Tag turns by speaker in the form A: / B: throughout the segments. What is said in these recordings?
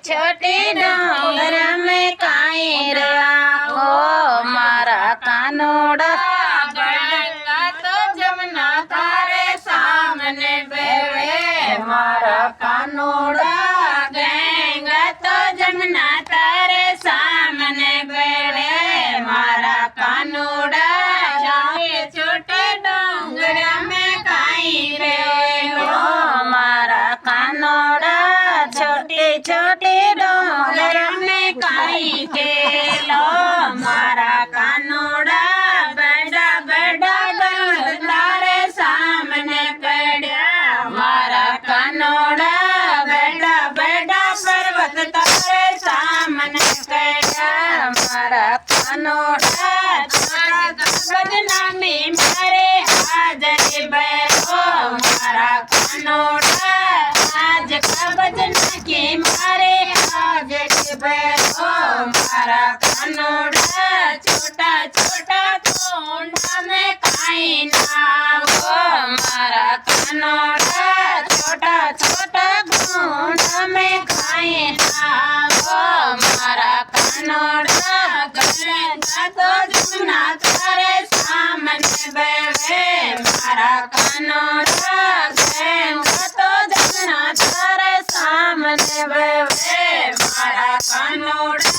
A: छोटी डोंगर में काई रहा ओ मारा कानोड़ा गंगा तो जमुना तारे सामने बेवे मारा कानोड़ा गंगा तो जमुना तारे सामने बेवे मारा कानोड़ा छोटे डोंगर में काई रे ओ मारा कानोड़ा छोटे छोटे डोंगर में काई के लो मारा कानोड़ा बड़ा बड़ा डोंगर तारे सामने पड़ा मारा कानोड़ा बड़ा बड़ा पर्वत तारे सामने पड़ा मारा कानोड़ा बदनामी मारे हाजर बैठो मारा कानोड़ा आज का बजना के मारे हाजर बैठो मारा कानोड़ा छोटा छोटा कोंडा में काई ना वो मारा कानोड़ा छोटा छोटा कोंडा में काई ना वो मारा कानोड़ा गंगा तो जमुना तारे सामने बेवे मारा कानोड़ा गंगा तो जमुना तारे सामने बेवे मारा कानोड़ा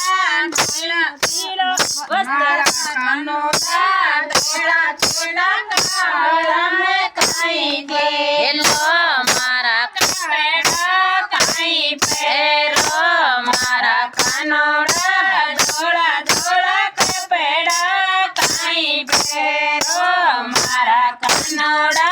A: मारा कानोड़ा तेरा तेरा काला में काई गेलो मारा पेड़ा काई पेरो मारा कानोड़ा धोड़ा धोड़ा के पेड़ा काई पेरो मारा कानोड़ा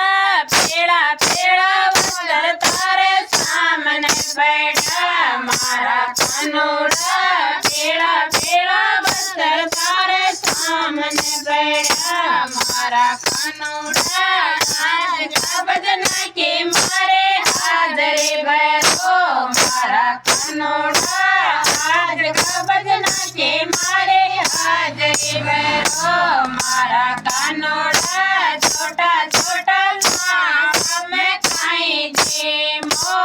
A: पेड़ा पेड़ा वस्त्र तारे सामने पेड़ा मारा कानोड़ा पेड़ा पेड़ा वस्त्र तारे सामने पेड़ा मारा कानोड़ा आज का बजना के मारे हाजरे बैठो मारा कानोड़ा आज का बजना के मारे हाजरे बैठो मारा कानोड़ा छोटा छोटा नाम में काई जे मो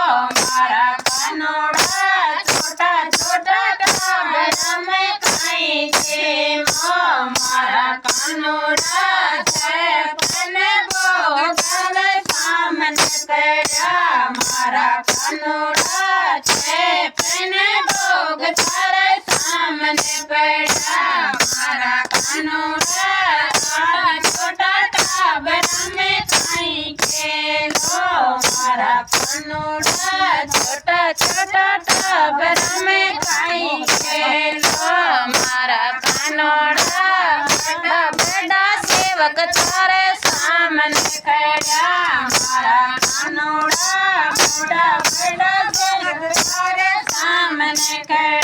A: मारा कानोड़ा छोटा छोटा नाम में काई जे मो मारा कानोड़ा पने बोगन सामने पड़ा मारा कानोड़ा पने बोग तारे सामने पड़ा मारा कानोड़ा छोटा टाबर में काई खेलो मारा कानोड़ा छोटा छोटा टाबर में काई खेलो मारा कानोड़ा बड़ा बड़ा सेवक तारे सामने खड़ा मारा कानोड़ा बड़ा बड़ा सेवक तारे सामने खड़ा।